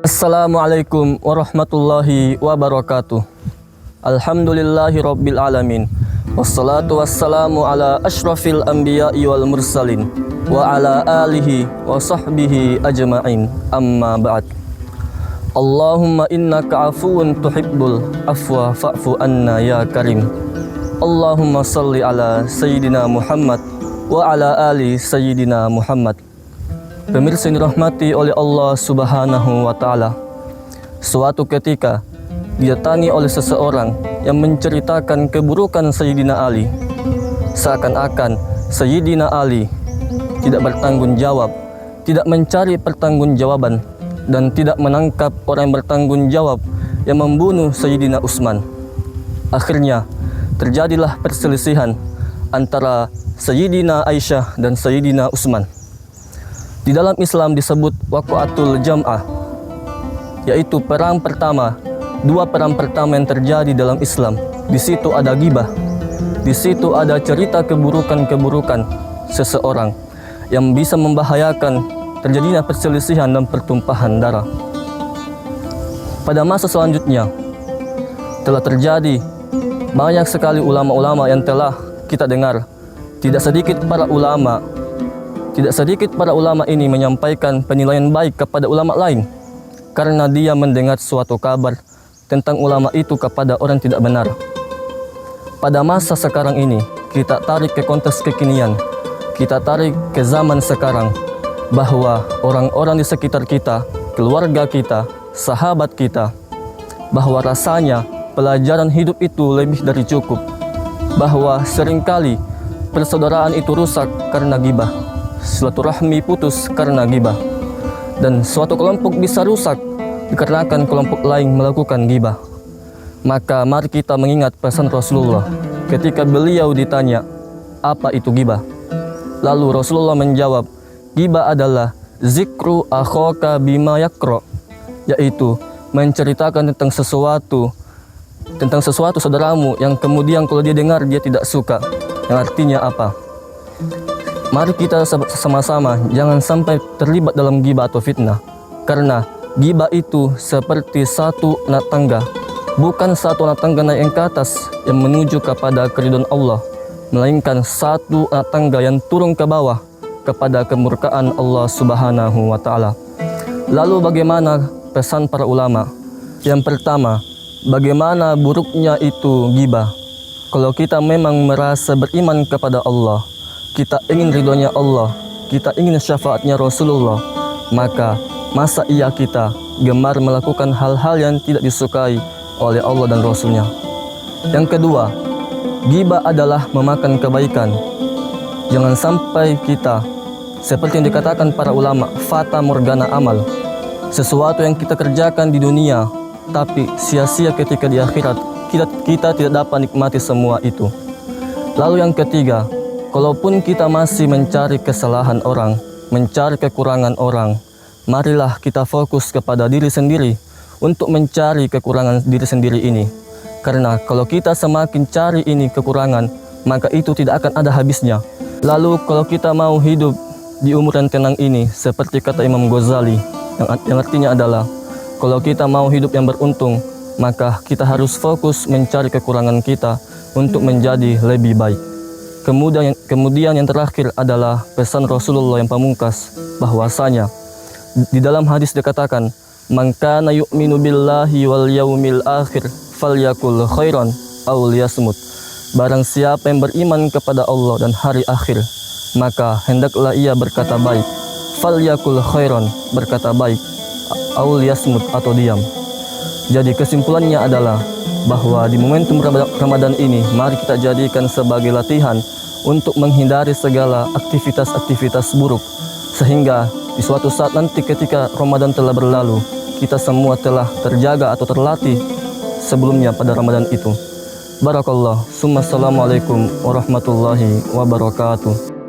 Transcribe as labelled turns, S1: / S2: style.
S1: Assalamualaikum warahmatullahi wabarakatuh. Alhamdulillahi rabbil alamin. Wassalatu wassalamu ala ashrafil anbiya'i wal mursalin wa ala alihi wa sahbihi ajma'in. Amma ba'd. Allahumma innaka afuwun tuhibbul afwa fa'fu anna ya karim. Allahumma salli ala sayyidina Muhammad wa ala ali sayyidina Muhammad. Pemirsa yang dirahmati oleh Allah Subhanahu wa Ta'ala, suatu ketika didatangi oleh seseorang yang menceritakan keburukan Sayyidina Ali. Seakan-akan Sayyidina Ali tidak bertanggung jawab, tidak mencari pertanggungjawaban, dan tidak menangkap orang yang bertanggung jawab yang membunuh Sayyidina Utsman. Akhirnya terjadilah perselisihan antara Sayyidina Aisyah dan Sayyidina Utsman. Di dalam Islam disebut Waqatul Jam'ah, yaitu perang pertama, dua perang pertama yang terjadi dalam Islam. Di situ ada ghibah, di situ ada cerita keburukan-keburukan seseorang yang bisa membahayakan terjadinya perselisihan dan pertumpahan darah. Pada masa selanjutnya telah terjadi banyak sekali ulama-ulama yang telah kita dengar. Tidak sedikit para ulama ini menyampaikan penilaian baik kepada ulama lain karena dia mendengar suatu kabar tentang ulama itu kepada orang tidak benar. Pada masa sekarang ini, kita tarik ke konteks kekinian, kita tarik ke zaman sekarang, bahwa orang-orang di sekitar kita, keluarga kita, sahabat kita, bahwa rasanya pelajaran hidup itu lebih dari cukup, bahwa seringkali persaudaraan itu rusak karena ghibah, silaturahmi putus karena ghibah, dan suatu kelompok bisa rusak dikarenakan kelompok lain melakukan ghibah. Maka mari kita mengingat pesan Rasulullah ketika beliau ditanya, apa itu ghibah? Lalu Rasulullah menjawab, ghibah adalah zikru akhaka bima yakro, yaitu menceritakan tentang sesuatu saudaramu yang kemudian kalau dia dengar dia tidak suka. Yang artinya apa? Mari kita sama-sama jangan sampai terlibat dalam ghibah atau fitnah. Karena ghibah itu seperti satu anak tangga, bukan satu anak tangga naik ke atas yang menuju kepada keridhaan Allah, melainkan satu anak tangga yang turun ke bawah kepada kemurkaan Allah Subhanahu wa Ta'ala. Lalu bagaimana pesan para ulama? Yang pertama, bagaimana buruknya itu ghibah? Kalau kita memang merasa beriman kepada Allah, kita ingin ridhonya Allah, kita ingin syafaatnya Rasulullah, maka masa iya kita gemar melakukan hal-hal yang tidak disukai oleh Allah dan Rasulnya. Yang kedua, ghibah adalah memakan kebaikan. Jangan sampai kita, seperti yang dikatakan para ulama, fata morgana amal, sesuatu yang kita kerjakan di dunia tapi sia-sia ketika di akhirat, kita tidak dapat nikmati semua itu. Lalu yang ketiga, kalaupun kita masih mencari kesalahan orang, mencari kekurangan orang, marilah kita fokus kepada diri sendiri untuk mencari kekurangan diri sendiri ini. Karena kalau kita semakin cari ini kekurangan, maka itu tidak akan ada habisnya. Lalu kalau kita mau hidup di umur yang tenang ini, seperti kata Imam Ghazali, yang artinya adalah, kalau kita mau hidup yang beruntung, maka kita harus fokus mencari kekurangan kita untuk menjadi lebih baik. Kemudian yang terakhir adalah pesan Rasulullah yang pamungkas, bahwasanya di dalam hadis dikatakan, man kana yu'minu billahi wal yaumil akhir falyakul khairan aw liyasmut. Barang siapa yang beriman kepada Allah dan hari akhir, maka hendaklah ia berkata baik. Falyakul khairan, berkata baik, aw liyasmut, atau diam. Jadi kesimpulannya adalah bahwa di momentum Ramadan ini, mari kita jadikan sebagai latihan untuk menghindari segala aktivitas-aktivitas buruk, sehingga di suatu saat nanti ketika Ramadan telah berlalu, kita semua telah terjaga atau terlatih sebelumnya pada Ramadan itu. Barakallah. Summa assalamualaikum warahmatullahi wabarakatuh.